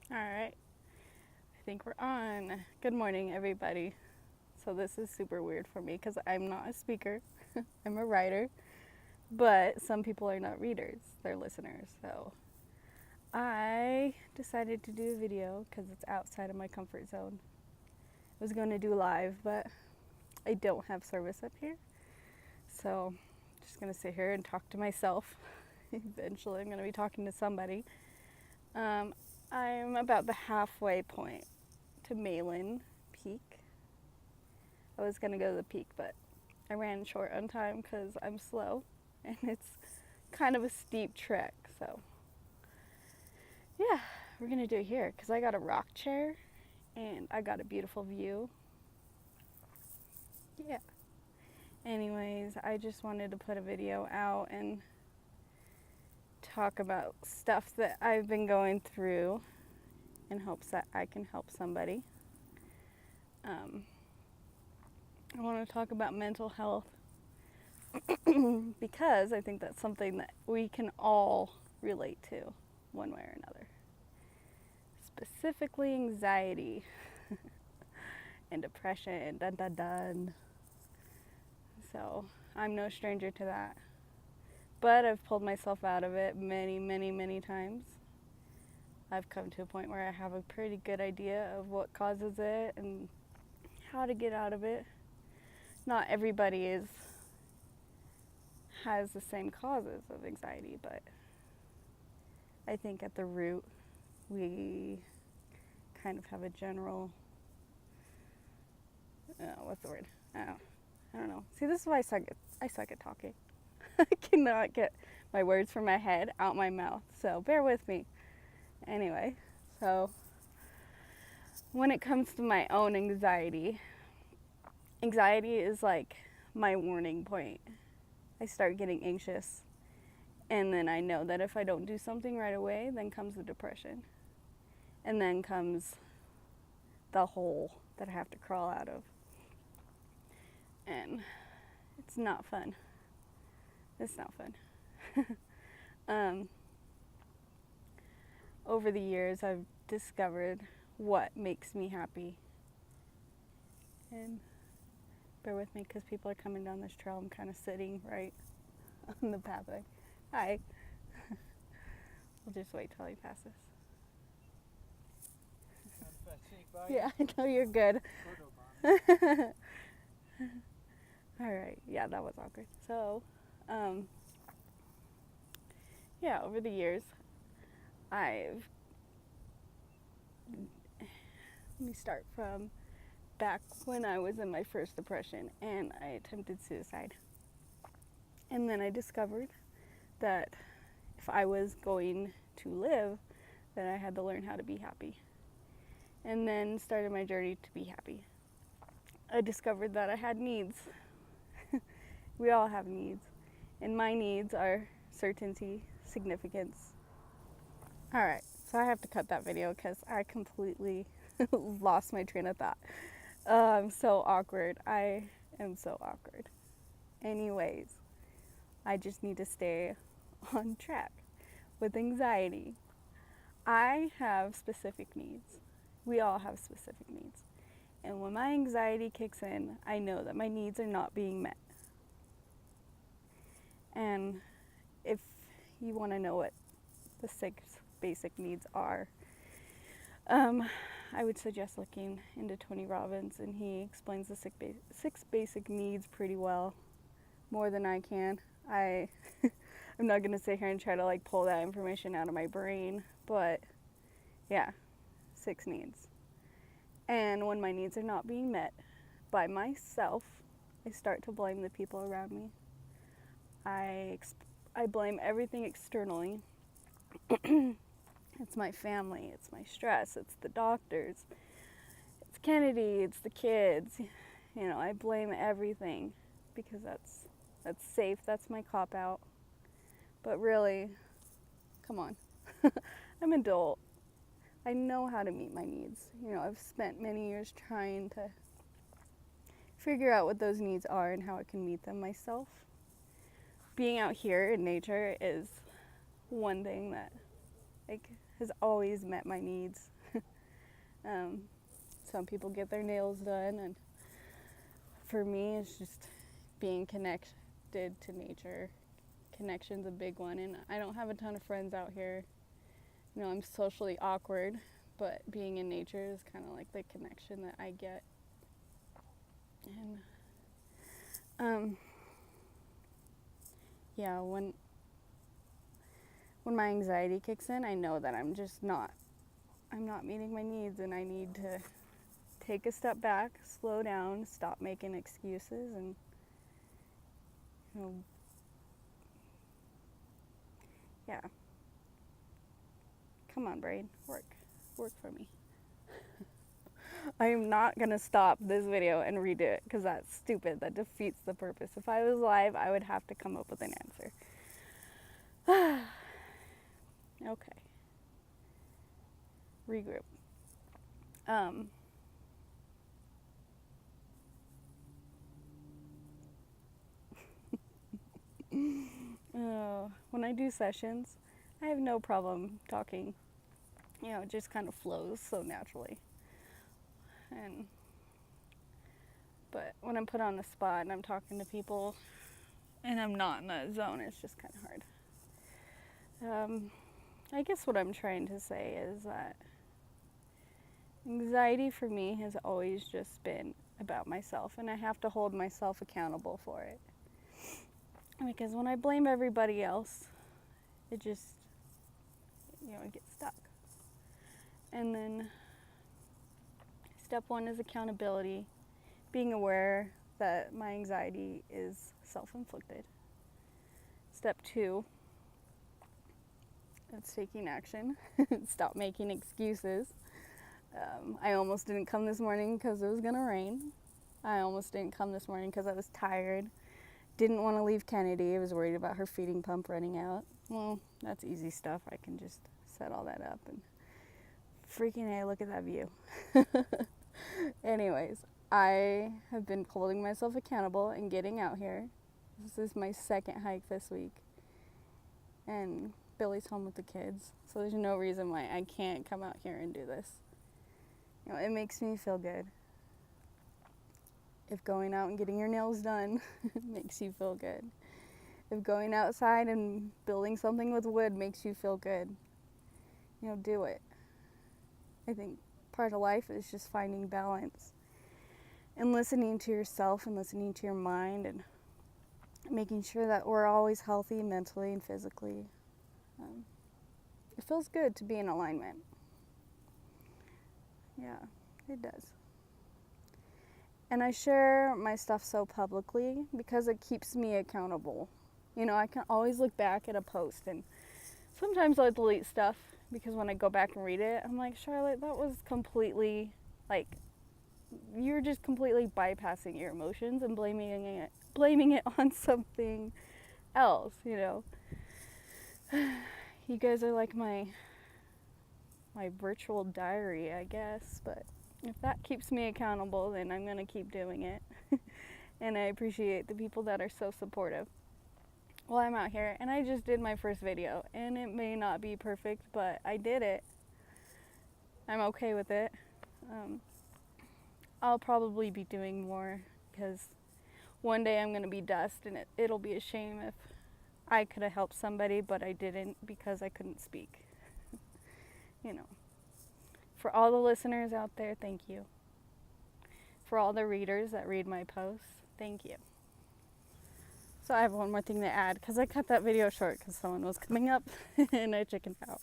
All right, I think we're on. Good morning, everybody. So, this is super weird for me because I'm not a speaker, I'm a writer, but some people are not readers, they're listeners. So, I decided to do a video because it's outside of my comfort zone. I was going to do live, but I don't have service up here. So, I'm just going to sit here and talk to myself. Eventually, I'm going to be talking to somebody. Um, I'm about the halfway point to Malin Peak. I was gonna go to the peak, but I ran short on time because I'm slow and it's kind of a steep trek. So, yeah, we're gonna do it here because I got a rock chair and I got a beautiful view. Yeah. Anyways, I just wanted to put a video out and talk about stuff that I've been going through in hopes that I can help somebody. I want to talk about mental health because I think that's something that we can all relate to one way or another. Specifically, anxiety and depression. Dun dun dun. So, I'm no stranger to that. But I've pulled myself out of it many, many, many times. I've come to a point where I have a pretty good idea of what causes it and how to get out of it. Not everybody has the same causes of anxiety, but I think at the root we kind of have a general what's the word? I don't know. See, this is why I suck at talking. I cannot get my words from my head out my mouth. So bear with me. Anyway, so when it comes to my own anxiety, anxiety is like my warning point. I start getting anxious, and then I know that if I don't do something right away, then comes the depression. And then comes the hole that I have to crawl out of. And it's not fun. It's not fun. Over the years, I've discovered what makes me happy. And bear with me because people are coming down this trail. I'm kind of sitting right on the pathway. Hi. We'll just wait till he passes. Yeah, I know you're good. All right. Yeah, that was awkward. So, yeah, over the years, I've. Let me start from back when I was in my first depression and I attempted suicide. And then I discovered that if I was going to live, then I had to learn how to be happy. And then started my journey to be happy. I discovered that I had needs. We all have needs. And my needs are certainty, significance. All right, so I have to cut that video because I completely lost my train of thought. I'm so awkward. I am so awkward. Anyways, I just need to stay on track with anxiety. I have specific needs. We all have specific needs. And when my anxiety kicks in, I know that my needs are not being met. And if you want to know what the 6 basic needs are, I would suggest looking into Tony Robbins, and he explains the 6 basic needs pretty well, more than I can. I'm not going to sit here and try to like pull that information out of my brain, but yeah, 6 needs. And when my needs are not being met by myself, I start to blame the people around me. I blame everything externally. It's my family, it's my stress, it's the doctors, it's Kennedy, it's the kids. You know, I blame everything because that's safe, that's my cop out. But really, come on. I'm an adult. I know how to meet my needs. You know, I've spent many years trying to figure out what those needs are and how I can meet them myself. Being out here in nature is one thing that like has always met my needs. Some people get their nails done, and for me, it's just being connected to nature. Connection's a big one, and I don't have a ton of friends out here. You know, I'm socially awkward, but being in nature is kind of like the connection that I get. And yeah, when my anxiety kicks in, I know that I'm not meeting my needs, and I need to take a step back, slow down, stop making excuses, and, you know, yeah. Come on, brain, work for me. I am not gonna stop this video and redo it, because that's stupid. That defeats the purpose. If I was live, I would have to come up with an answer. Okay. Regroup. When I do sessions, I have no problem talking. You know, it just kind of flows so naturally. But when I'm put on the spot and I'm talking to people and I'm not in that zone, it's just kind of hard. I guess what I'm trying to say is that anxiety for me has always just been about myself, and I have to hold myself accountable for it. Because when I blame everybody else, it just, it gets stuck. And then step one is accountability, being aware that my anxiety is self-inflicted. Step two, it's taking action. Stop making excuses. I almost didn't come this morning because it was going to rain. I almost didn't come this morning because I was tired. Didn't want to leave Kennedy. I was worried about her feeding pump running out. Well, that's easy stuff. I can just set all that up, and freaking hey, look at that view. Anyways, I have been holding myself accountable and getting out here. This is my second hike this week, and Billy's home with the kids, so there's no reason why I can't come out here and do this. It makes me feel good. If going out and getting your nails done makes you feel good. If going outside and building something with wood makes you feel good, do it. I think part of life is just finding balance and listening to yourself and listening to your mind and making sure that we're always healthy mentally and physically. It feels good to be in alignment. Yeah, it does. And I share my stuff so publicly because it keeps me accountable. I can always look back at a post, and sometimes I'll delete stuff because when I go back and read it, I'm like, Charlotte, that was completely, you're just completely bypassing your emotions and blaming it on something else, You guys are like my virtual diary, I guess, but if that keeps me accountable, then I'm going to keep doing it. And I appreciate the people that are so supportive. Well, I'm out here, and I just did my first video, and it may not be perfect, but I did it. I'm okay with it. I'll probably be doing more, because one day I'm going to be dust, and it'll be a shame if I could have helped somebody, but I didn't because I couldn't speak. For all the listeners out there, thank you. For all the readers that read my posts, thank you. So I have one more thing to add, because I cut that video short because someone was coming up and I chickened out.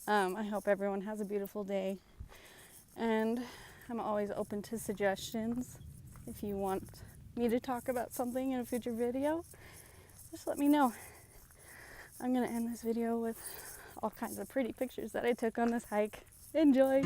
I hope everyone has a beautiful day, and I'm always open to suggestions. If you want me to talk about something in a future video, just let me know. I'm going to end this video with all kinds of pretty pictures that I took on this hike. Enjoy!